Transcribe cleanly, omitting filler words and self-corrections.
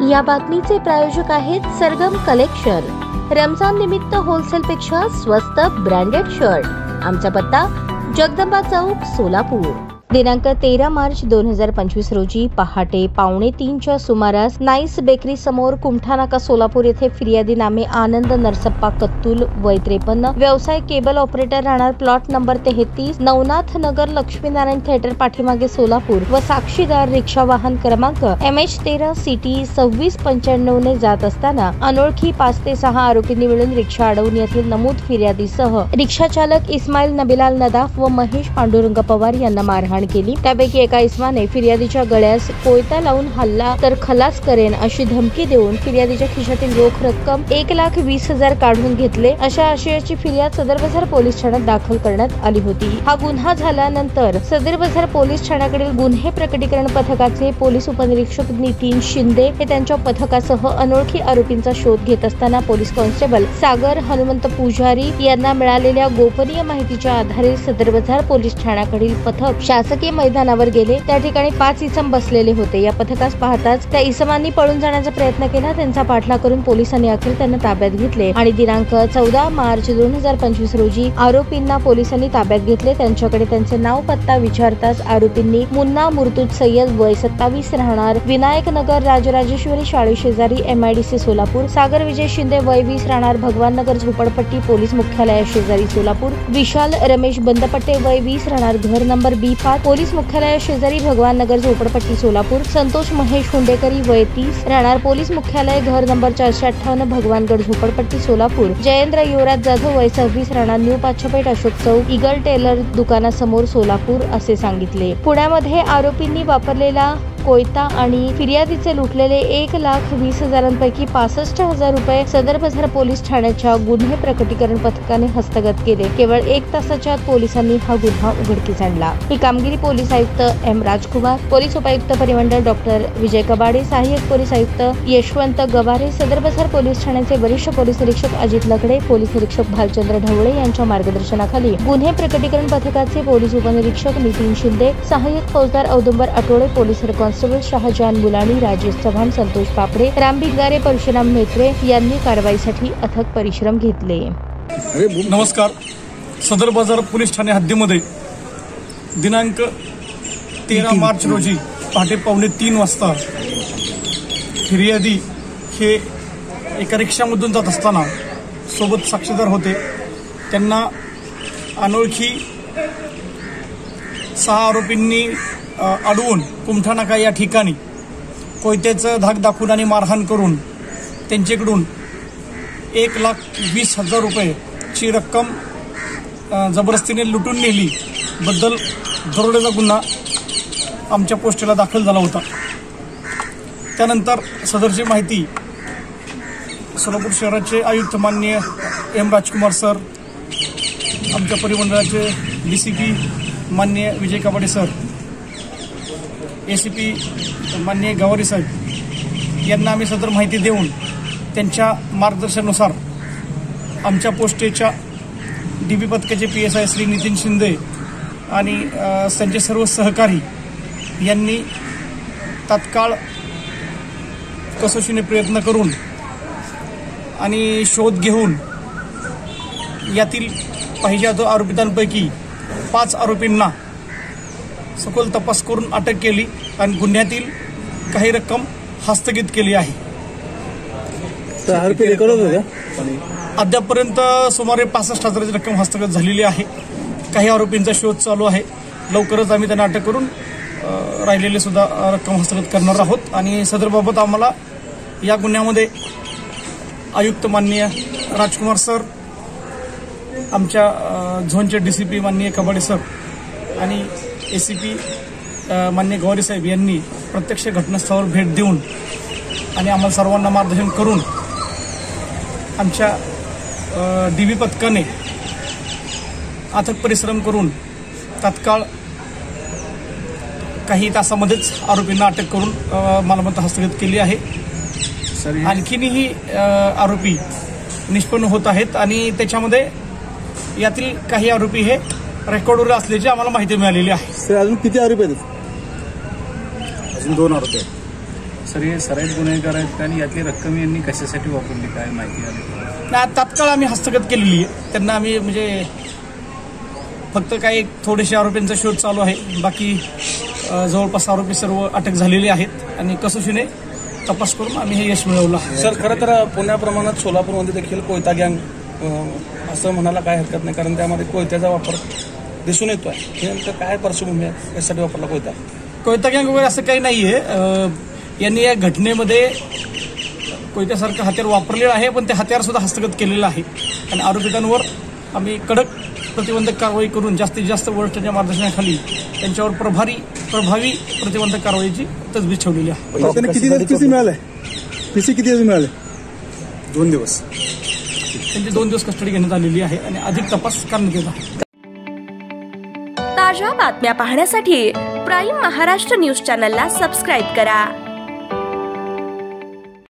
या बातमीचे प्रायोजक आहेत सरगम कलेक्शन। रमजान निमित्त होलसेल पेक्षा स्वस्त ब्रँडेड शर्ट। आमचा पत्ता जगदंबा चौक, सोलापूर। दिनांक 13 मार्च 2025 रोजी पहाटे 2:45च्या सुमारास नाईस बेकरी समोर कुमठानाका, सोलापूर येथे फिर्यादी नामे आनंद नरसप्पा कत्तूल, वय 53, व्यवसाय केबल ऑपरेटर, राहणार प्लॉट नंबर 33, नवनाथ नगर, लक्ष्मीनारायण थिएटर पाठीमागे, सोलापूर व साक्षीदार रिक्षा वाहन क्रमांक MH13 CT 2695 ने जात असताना अनोळखी 5 ते 6 आरोपींनी मिळून रिक्षा अडवून येथील नमूद फिर्यादीसह रिक्षा चालक इस्माईल नबीलाल नदाफ व महेश पांडुरंग पवार यांना मारहाण केली। त्यापैकी एका इस्माने फिर्यादीच्या गळ्यास कोयता लावून हल्ला तर खलास करेन अशी धमकी देऊन फिर्यादीच्या खिशातील रोख रक्कम 1,20,000 काढून घेतले, अशा आशयाची फिर्याद सदर बाजार पोलीस ठाण्यात दाखल करण्यात आली होती। हा गुन्हा झाल्यानंतर सदर बाजार पोलीस ठाण्याकडील गुन्हे प्रकटीकरण पथकाचे पोलीस उपनिरीक्षक नितीन शिंदे हे त्यांच्या पथकासह अनोळखी आरोपींचा शोध घेत असताना पोलीस कॉन्स्टेबल सागर हनुमंत पुजारी यांना मिळालेल्या गोपनीय माहितीच्या आधारे सदर बाजार पोलीस ठाण्याकडील पथक शासकीय मैदानावर गेले। त्या ठिकाणी 5 इसम बसलेले होते। या पथकास पाहताच त्या इसमांनी पळून जाण्याचा प्रयत्न केला। त्यांचा पाठलाग करून पोलिसांनी अखेर त्यांना ताब्यात घेतले आणि दिनांक 14 मार्च 2025 रोजी आरोपींना पोलिसांनी ताब्यात घेतले। त्यांच्याकडे त्यांचे नाव पत्ता विचारताच आरोपींनी मुन्ना मुर्तुज सय्यद, वय 27, राहणार विनायक नगर, राजराजेश्वरी शाळे शेजारी, MIDC सोलापूर, सागर विजय शिंदे, वय 20, राहणार भगवान नगर झोपडपट्टी पोलीस मुख्यालया शेजारी, सोलापूर, विशाल रमेश बंदपट्टे, वय 20, राहणार घर नंबर B5 पोलीस मुख्यालया शेजारी, भगवान नगर झोपडपट्टी, सोलापूर, संतोष महेश हुंडेकरी, वय 30, राहणार पोलीस मुख्यालय घर नंबर 458 भगवानगड झोपडपट्टी, सोलापूर, जयेंद्र युवराज जाधव, वय 26, राहणार न्यू पाचपेठ अशोक चौक, ईगल टेलर दुकानासमोर, सोलापूर असे सांगितले। पुण्यामध्ये आरोपींनी वापरलेला कोयता आणि फिर्यादीचे लुटलेले 1,20,000 65,000 रुपये सदर बाजार पोलीस ठाण्याच्या गुन्हे प्रकटीकरण पथकाने हस्तगत केले। केवळ 1 तासाच्या आत पोलिसांनी हा गुन्हा उघडकीस आणला। ही कामगिरी पोलीस आयुक्त M राजकुमार, पोलीस उपायुक्त परिमंडळ डॉक्टर विजय कबाडे, सहाय्यक पोलीस आयुक्त यशवंत गवारे, सदर बाजार पोलीस ठाण्याचे वरिष्ठ पोलीस निरीक्षक अजित लकडे, पोलीस निरीक्षक भालचंद्र ढवळे यांच्या मार्गदर्शनाखाली गुन्हे प्रकटीकरण पथकाचे पोलीस उपनिरीक्षक नितीन शिंदे, सहाय्यक फौजदार औदुंबर आठवडे, पोलीस कॉन्स्टेबल शाहजान मुलानी, राजेश चव्हाण, संतोष पापडे, राम भिंगारे, परशुराम मेत्रे यांनी कारवाईसाठी अथक परिश्रम घेतले। नमस्कार। सदर बाजार पोलीस ठाणे हद्दीमध्ये दिनांक 13 मार्च रोजी पहाटे 2:45 वाजता फिर्यादी हे एका रिक्षामधून जात असताना सोबत साक्षीदार होते। त्यांना अनोळखी 6 आरोपींनी अडवून कुमठानाका या ठिकाणी कोयत्याचं धाक दाखवून आणि मारहाण करून त्यांच्याकडून 1,20,000 रुपयेची रक्कम जबरदस्तीने लुटून नेली बद्दल दरोड्याचा गुन्हा आमच्या पोस्टला दाखल झाला होता। त्यानंतर सदरची माहिती सोलापूर शहराचे आयुक्त माननीय M राजकुमार सर, आमच्या परिमंडळाचे DCP माननीय विजय कबाडे सर, ACP माननीय गवारी साहेब यांना आम्ही सदर माहिती देऊन त्यांच्या मार्गदर्शनानुसार आमच्या पोस्टेच्या DB पथकाचे PSI श्री नितीन शिंदे आणि त्यांचे सर्व सहकारी यांनी तात्काळ कसोशीने प्रयत्न करून आणि शोध घेऊन यातील पाहिजे आरोपितांपैकी 5 आरोपींना सखोल तपास करून अटक केली आणि गुन्ह्यातील काही रक्कम हस्तगत केली आहे। अद्यापपर्यंत सुमारे 65,000ची रक्कम हस्तगत झालेली आहे। काही आरोपींचा शोध चालू आहे। लवकरच आम्ही त्यांना अटक करून राहिलेले सुद्धा रक्कम हस्तगत करणार आहोत आणि सदरबाबत आम्हाला या गुन्ह्यामध्ये आयुक्त माननीय राजकुमार सर, आमच्या झोनचे DCP माननीय कबाडे सर आणि ACP माननीय गवारी साहेब यांनी प्रत्यक्ष घटनास्थळावर भेट देऊन आणि आम्हाला सर्वांना मार्गदर्शन करून आमच्या DB पथकाने अथक परिश्रम करून तात्काळ काही तासामध्येच आरोपींना अटक करून मालमत्ता हस्तगत केली आहे। आणखीनही आरोपी निष्पन्न होत आहेत आणि त्याच्यामध्ये यातील काही आरोपी हे रेकॉर्डवर असल्याची आम्हाला माहिती मिळालेली आहे। सर, अजून किती आरोपी आहेत? अजून 2 आरोपी आहेत। सर हे सराईत गुन्हेगार आहेत आणि यातली रक्कम यांनी कशासाठी वापरली काय माहिती आली? तात्काळ आम्ही हस्तगत केलेली आहे. त्यांना आम्ही म्हणजे फक्त काही थोडेसे आरोपींचा शोध चालू आहे. बाकी जवळपास आरोपी सर्व अटक झालेले आहेत आणि कसोशीने तपास करून आम्ही हे यश मिळवलं आहे. सर खरं तर पुण्याप्रमाणात सोलापूरमध्ये देखील कोयता गँग असं म्हणायला काय हरकत नाही, कारण त्यामध्ये कोयत्याचा वापर दिसून येतोय. हे नेमकं काय पार्श्वभूमी आहे, यासाठी वापरला कोयता गँग वगैरे असं काही नाहीये. यांनी या घटनेमध्ये कोयत्यासारखं हत्यार वापरलेलं आहे, पण ते हत्यार सुद्धा हस्तगत केलेलं आहे आणि आरोपितांवर आम्ही कडक प्रतिबंधक कारवाई करून जास्तीत जास्त वरिष्ठांच्या मार्गदर्शनाखाली त्यांच्यावर प्रभावी प्रतिबंधक कारवाईची तजवीज ठेवलेली आहे. किती पीसी मिळाले? पीसी किती मिळाले? 2 दिवस. त्यांची 2 दिवस कस्टडी घेण्यात आलेली आहे आणि अधिक तपास करण्यात येत आहे. ताज्या बातम्या पाहण्यासाठी प्राईम महाराष्ट्र न्यूज चॅनलला सबस्क्राईब करा.